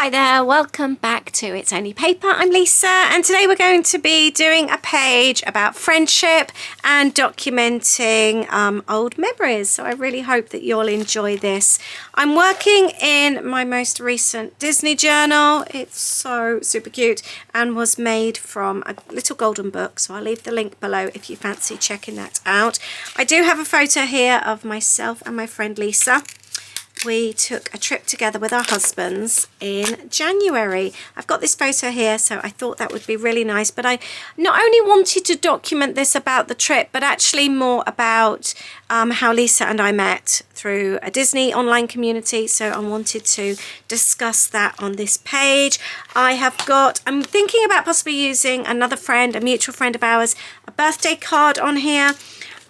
Hi there, welcome back to It's Only Paper. I'm Lisa, and today we're going to be doing a page about friendship and documenting old memories. So I really hope that you'll enjoy this. I'm working in my most recent Disney journal. It's so super cute and was made from a little golden book. So I'll leave the link below if you fancy checking that out. I do have a photo here of myself and my friend Lisa. We took a trip together with our husbands in January. I've got this photo here, so I thought that would be really nice. But I not only wanted to document this about the trip, but actually more about how Lisa and I met through a Disney online community. So I wanted to discuss that on this page. I'm thinking about possibly using another friend, a mutual friend of ours, a birthday card on here.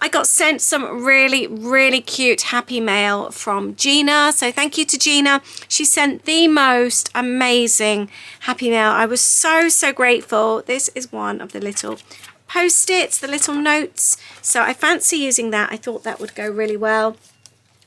I got sent some really cute happy mail from Gina. So thank you to Gina. She sent the most amazing happy mail. I was so grateful. This is one of the little post-its, the little notes. So I fancy using that. I thought that would go really well.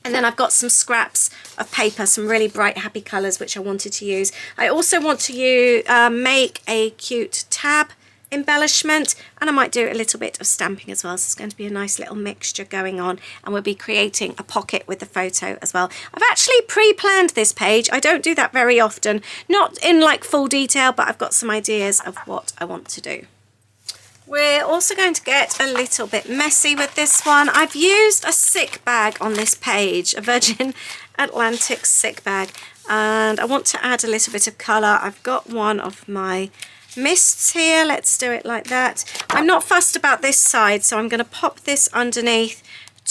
And then I've got some scraps of paper, some really bright happy colours which I wanted to use. I also want to make a cute tab embellishment, and I might do a little bit of stamping as well. So it's going to be a nice little mixture going on, and we'll be creating a pocket with the photo as well. I've actually pre-planned this page. I don't do that very often, not in like full detail, but I've got some ideas of what I want to do. We're also going to get a little bit messy with this one. I've used a sick bag on this page, a Virgin Atlantic sick bag, and I want to add a little bit of colour. I've got one of my mists here. Let's do it like that. I'm not fussed about this side, so I'm going to pop this underneath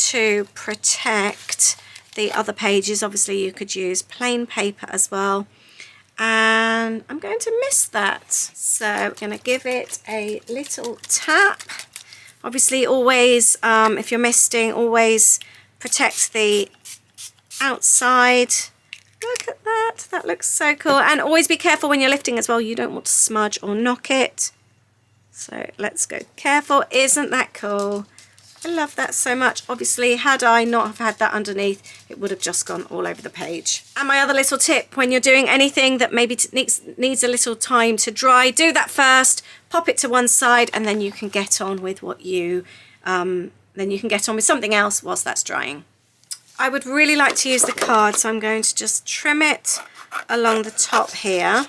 to protect the other pages. Obviously you could use plain paper as well, and I'm going to mist that. So I'm going to give it a little tap. Obviously always if you're misting, always protect the outside. Look at that, that looks so cool. And always be careful when you're lifting as well. You don't want to smudge or knock it. So let's go careful. Isn't that cool? I love that so much. Obviously, had I not have had that underneath, it would have just gone all over the page. And my other little tip, when you're doing anything that maybe needs a little time to dry, do that first, pop it to one side, and then you can get on with what you, with something else whilst that's drying. I would really like to use the card, so I'm going to just trim it along the top here,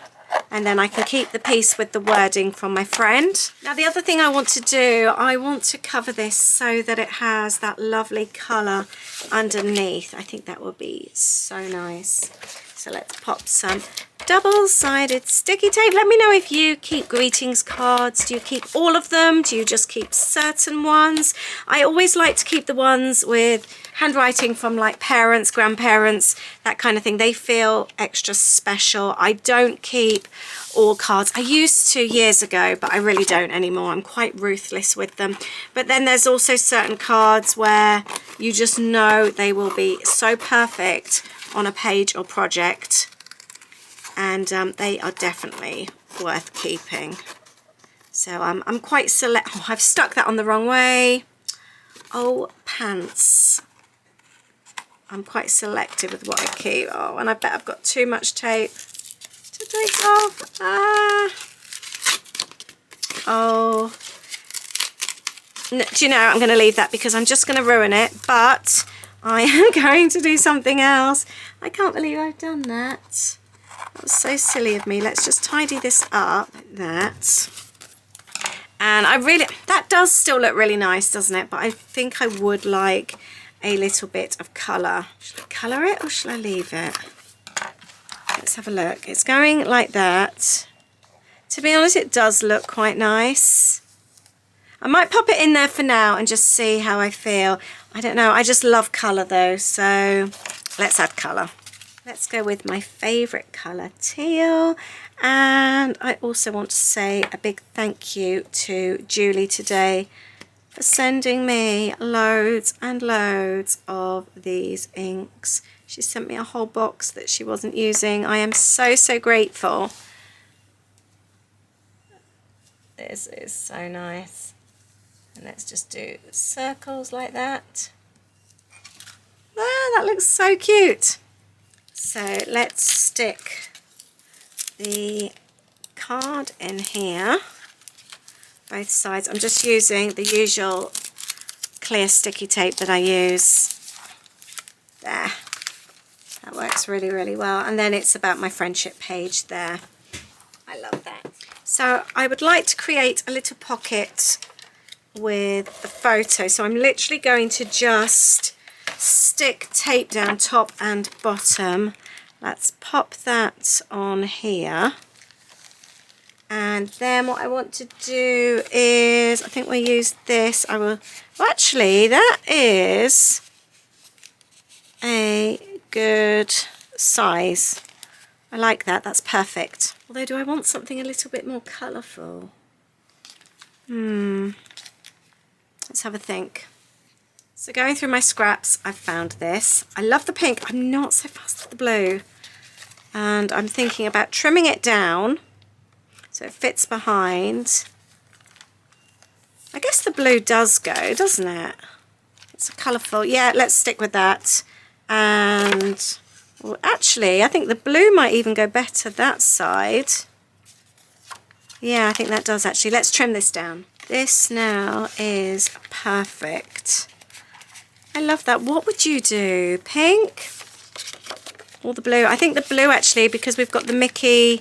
and then I can keep the piece with the wording from my friend. Now the other thing I want to do, I want to cover this so that it has that lovely colour underneath. I think that will be so nice. So let's pop some double-sided sticky tape. Let me know if you keep greetings cards. Do you keep all of them? Do you just keep certain ones? I always like to keep the ones with handwriting from like parents, grandparents, that kind of thing. They feel extra special. I don't keep all cards. I used to years ago, but I really don't anymore. I'm quite ruthless with them. But then there's also certain cards where you just know they will be so perfect on a page or project, and they are definitely worth keeping. So I'm quite select. Oh, I've stuck that on the wrong way. Oh, pants. I'm quite selective with what I keep. Oh, and I bet I've got too much tape to take off. Oh. No, do you know, I'm going to leave that because I'm just going to ruin it, but I am going to do something else. I can't believe I've done that. That was so silly of me. Let's just tidy this up like that. And that does still look really nice, doesn't it? But I think I would like a little bit of colour. Should I colour it or should I leave it? Let's have a look. It's going like that. To be honest, it does look quite nice. I might pop it in there for now and just see how I feel. I don't know. I just love colour though, so let's add colour. Let's go with my favourite colour, teal. And I also want to say a big thank you to Julie today for sending me loads and loads of these inks. She sent me a whole box that she wasn't using. I am so grateful. This is so nice. And let's just do circles like that. There, that looks so cute. So let's stick the card in here, both sides. I'm just using the usual clear sticky tape that I use. There. That works really, really well. And then it's about my friendship page there. I love that. So I would like to create a little pocket with the photo. So I'm literally going to just stick tape down top and bottom. Let's pop that on here. And then what I want to do is, I think we'll use this. I will, well, actually that is a good size. I like that, that's perfect. Although, do I want something a little bit more colourful? Let's have a think. So going through my scraps, I've found this. I love the pink, I'm not so fast with the blue. And I'm thinking about trimming it down so it fits behind. I guess the blue does go, doesn't it? It's a colourful, yeah, let's stick with that. And well, actually, I think the blue might even go better that side. Yeah, I think that does actually. Let's trim this down. This now is perfect. I love that. What would you do? Pink or the blue? I think the blue actually, because we've got the Mickey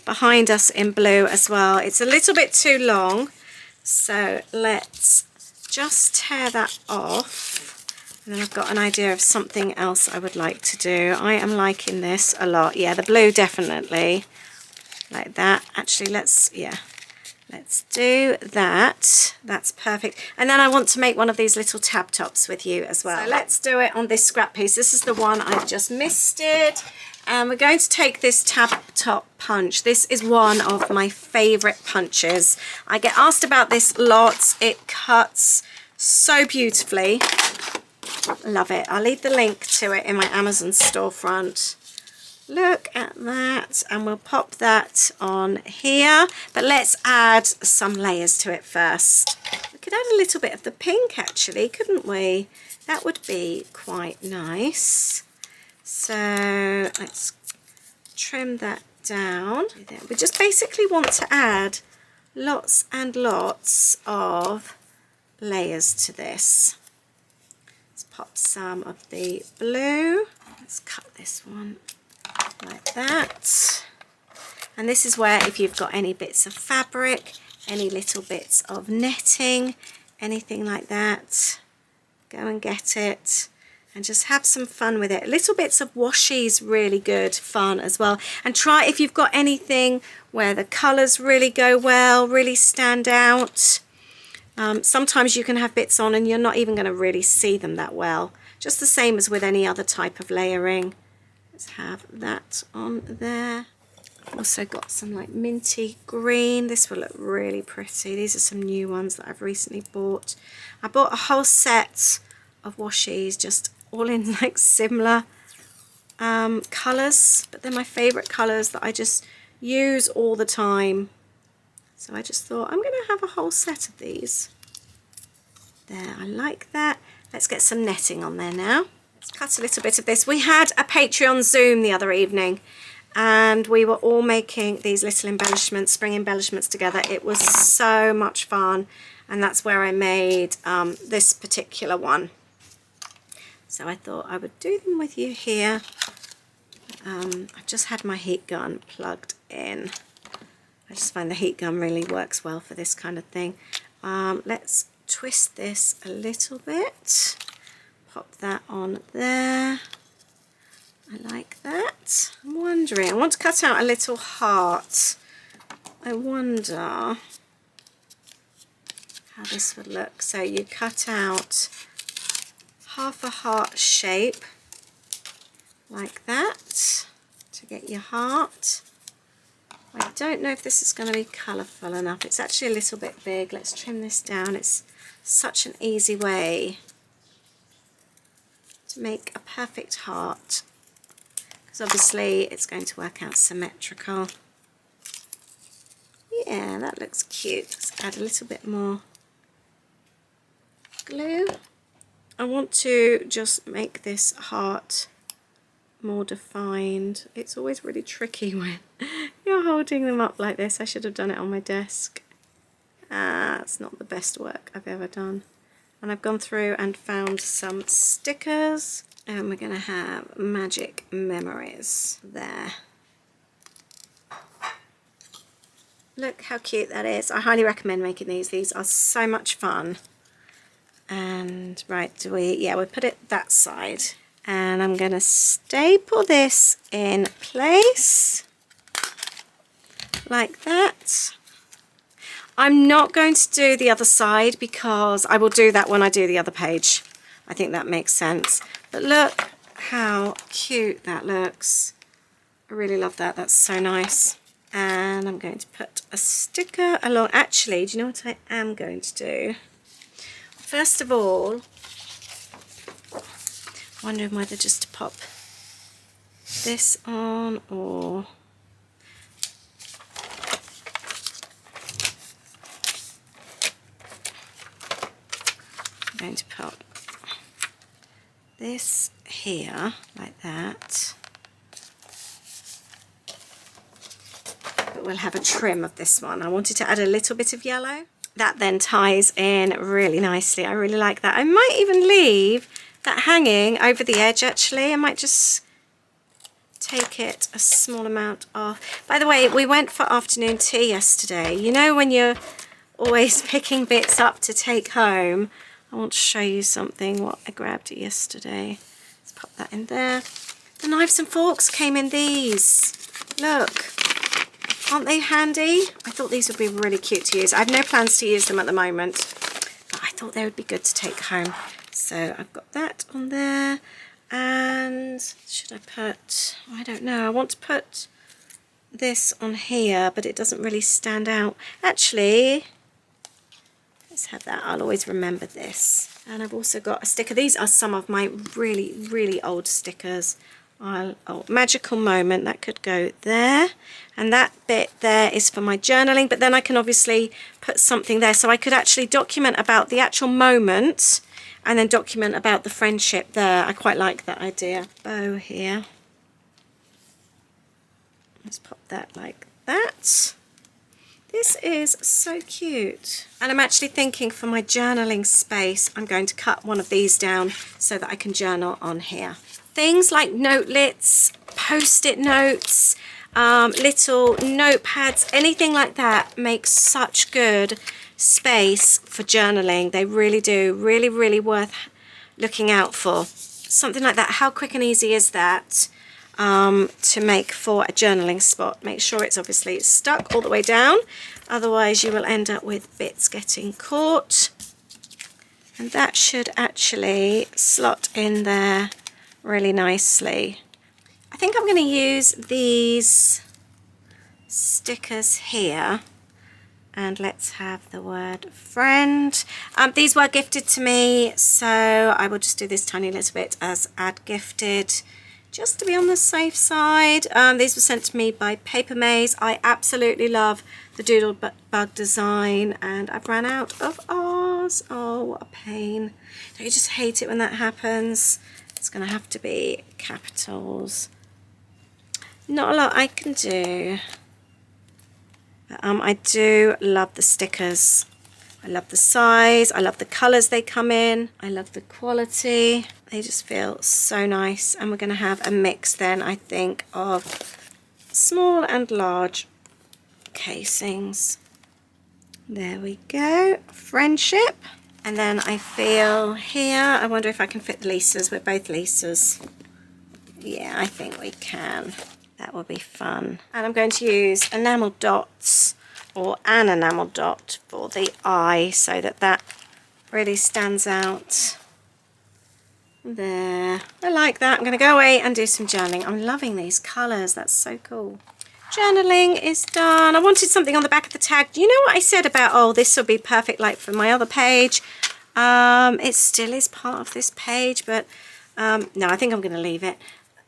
behind us in blue as well. It's a little bit too long. So let's just tear that off. And then I've got an idea of something else I would like to do. I am liking this a lot. Yeah, the blue definitely. Like that. Actually, let's do that. That's perfect. And then I want to make one of these little tab tops with you as well. So let's do it on this scrap piece. This is the one I've just misted. And we're going to take this tab top punch. This is one of my favourite punches. I get asked about this lots. It cuts so beautifully. Love it. I'll leave the link to it in my Amazon storefront. Look at that, and we'll pop that on here, but let's add some layers to it first. We could add a little bit of the pink actually, couldn't we? That would be quite nice. So let's trim that down. We just basically want to add lots and lots of layers to this. Let's pop some of the blue. Let's cut this one like that. And this is where, if you've got any bits of fabric, any little bits of netting, anything like that, go and get it and just have some fun with it. Little bits of washi is really good fun as well. And try, if you've got anything where the colours really go well, really stand out. Sometimes you can have bits on and you're not even going to really see them that well. Just the same as with any other type of layering. Let's have that on there. Also got some like minty green. This will look really pretty. These are some new ones that I've recently bought. I bought a whole set of washies, just all in like similar colours, but they're my favourite colours that I just use all the time. So I just thought I'm going to have a whole set of these. There, I like that. Let's get some netting on there now. Let's cut a little bit of this. We had a Patreon Zoom the other evening and we were all making these little embellishments, spring embellishments together. It was so much fun, and that's where I made this particular one. So I thought I would do them with you here. I've just had my heat gun plugged in. I just find the heat gun really works well for this kind of thing. Let's twist this a little bit. Pop that on there. I like that. I'm wondering, I want to cut out a little heart. I wonder how this would look. So you cut out half a heart shape like that to get your heart. I don't know if this is going to be colourful enough. It's actually a little bit big. Let's trim this down. It's such an easy way to make a perfect heart, because obviously it's going to work out symmetrical. Yeah, that looks cute. Let's add a little bit more glue. I want to just make this heart more defined. It's always really tricky when your holding them up like this. I should have done it on my desk. It's not the best work I've ever done. And I've gone through and found some stickers, and we're going to have magic memories there. Look how cute that is. I highly recommend making these. These are so much fun. And right, we'll put it that side. And I'm going to staple this in place like that. I'm not going to do the other side because I will do that when I do the other page. I think that makes sense. But look how cute that looks. I really love that. That's so nice. And I'm going to put a sticker along. Actually, do you know what I am going to do? First of all, wondering whether just to pop this on or... I'm going to put this here like that, but we'll have a trim of this one. I wanted to add a little bit of yellow. That then ties in really nicely. I really like that. I might even leave that hanging over the edge actually. I might just take it a small amount off. By the way, we went for afternoon tea yesterday. You know when you're always picking bits up to take home? I want to show you something, what I grabbed yesterday. Let's pop that in there. The knives and forks came in these. Look, aren't they handy? I thought these would be really cute to use. I have no plans to use them at the moment, but I thought they would be good to take home. So I've got that on there. And should I put, I don't know, I want to put this on here, but it doesn't really stand out. Actually, let's have that. I'll always remember this. And I've also got a sticker. These are some of my really, really old stickers. Magical moment, that could go there. And that bit there is for my journaling, but then I can obviously put something there. So I could actually document about the actual moment and then document about the friendship there. I quite like that idea. Bow here. Let's pop that like that. This is so cute. And I'm actually thinking for my journaling space, I'm going to cut one of these down so that I can journal on here. Things like notelets, post-it notes, little notepads, anything like that makes such good space for journaling. They really do. Really, really worth looking out for. Something like that. How quick and easy is that? To make for a journaling spot. Make sure it's obviously stuck all the way down, otherwise you will end up with bits getting caught. And that should actually slot in there really nicely. I think I'm going to use these stickers here, and let's have the word friend. These were gifted to me, so I will just do this tiny little bit as add gifted, just to be on the safe side. These were sent to me by Paper Maze. I absolutely love the doodle bug design, and I've ran out of ours. Oh, what a pain. Don't you just hate it when that happens? It's going to have to be capitals. Not a lot I can do. But, I do love the stickers. I love the size, I love the colours they come in, I love the quality. They just feel so nice. And we're going to have a mix then, I think, of small and large casings. There we go. Friendship. And then I feel here, I wonder if I can fit the Lisas. We're both Lisas. Yeah, I think we can. That will be fun. And I'm going to use enamel dots, or an enamel dot for the eye, so that that really stands out. There. I like that. I'm going to go away and do some journaling. I'm loving these colours. That's so cool. Journaling is done. I wanted something on the back of the tag. Do you know what I said about, oh, this will be perfect like for my other page? It still is part of this page, but no, I think I'm going to leave it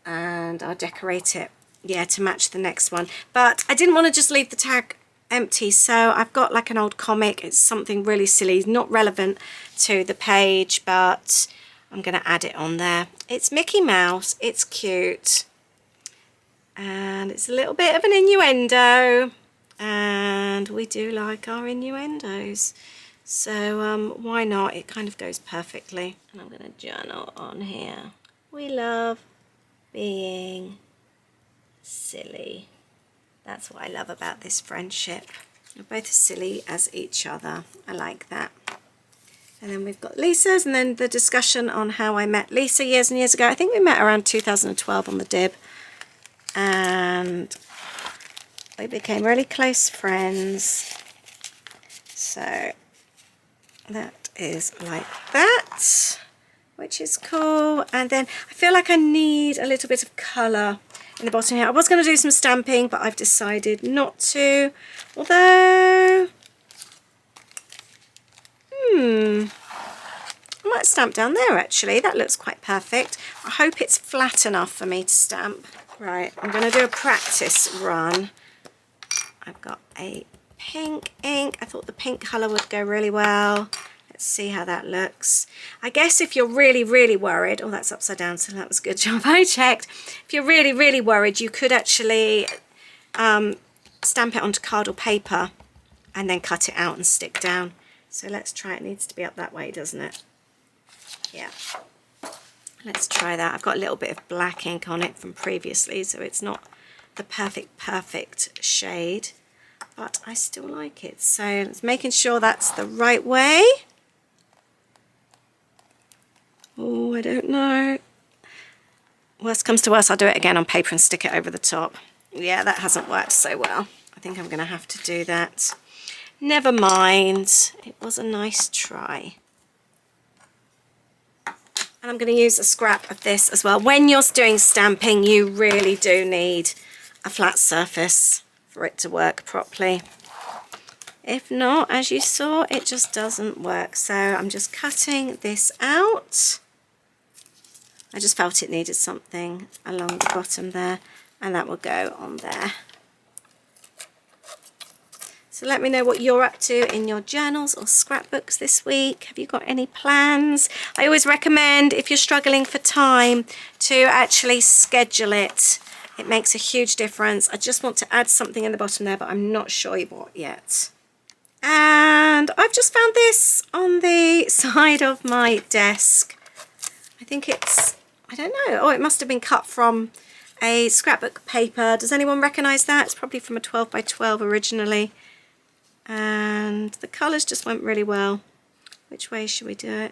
and I'll decorate it, yeah, to match the next one. But I didn't want to just leave the tag empty, so I've got like an old comic. It's something really silly, not relevant to the page, but I'm going to add it on there. It's Mickey Mouse. It's cute. And it's a little bit of an innuendo, and we do like our innuendos. So why not? It kind of goes perfectly. And I'm going to journal on here. We love being silly. That's what I love about this friendship. We're both as silly as each other. I like that. And then we've got Lisa's, and then the discussion on how I met Lisa years and years ago. I think we met around 2012 on the Dib. And we became really close friends. So that is like that, which is cool. And then I feel like I need a little bit of colour in the bottom here. I was going to do some stamping, but I've decided not to. Although, I might stamp down there actually. That looks quite perfect. I hope it's flat enough for me to stamp. Right, I'm going to do a practice run. I've got a pink ink. I thought the pink colour would go really well. Let's see how that looks. I guess if you're really, really worried, oh, that's upside down, so that was a good job I checked. If you're really, really worried, you could actually stamp it onto card or paper and then cut it out and stick down. So let's try. It needs to be up that way, doesn't it? Yeah. Let's try that. I've got a little bit of black ink on it from previously, so it's not the perfect shade, but I still like it. So it's making sure that's the right way. Oh, I don't know. Worst comes to worst, I'll do it again on paper and stick it over the top. Yeah, that hasn't worked so well. I think I'm going to have to do that. Never mind. It was a nice try. And I'm going to use a scrap of this as well. When you're doing stamping, you really do need a flat surface for it to work properly. If not, as you saw, it just doesn't work. So I'm just cutting this out. I just felt it needed something along the bottom there, and that will go on there. So let me know what you're up to in your journals or scrapbooks this week. Have you got any plans? I always recommend, if you're struggling for time, to actually schedule it. It makes a huge difference. I just want to add something in the bottom there, but I'm not sure what yet. And I've just found this on the side of my desk. I think it's, I don't know. Oh, it must have been cut from a scrapbook paper. Does anyone recognise that? It's probably from a 12 by 12 originally. And the colours just went really well. Which way should we do it?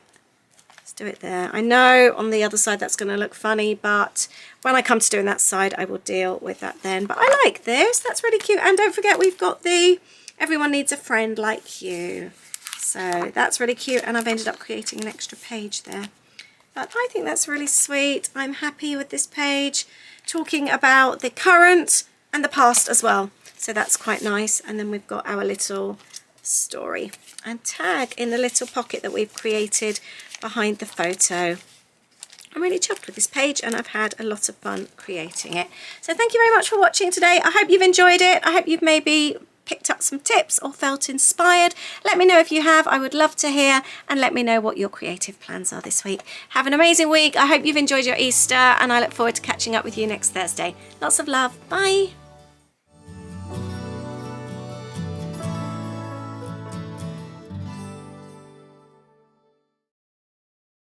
Let's do it there. I know on the other side that's going to look funny, but when I come to doing that side, I will deal with that then. But I like this. That's really cute. And don't forget, we've got the Everyone Needs a Friend Like You. So that's really cute. And I've ended up creating an extra page there. But I think that's really sweet. I'm happy with this page, talking about the current and the past as well. So that's quite nice. And then we've got our little story and tag in the little pocket that we've created behind the photo. I'm really chuffed with this page, and I've had a lot of fun creating it. So thank you very much for watching today. I hope you've enjoyed it. I hope you've maybe picked up some tips or felt inspired. Let me know if you have. I would love to hear, and let me know what your creative plans are this week. Have an amazing week. I hope you've enjoyed your Easter, and I look forward to catching up with you next Thursday. Lots of love. Bye.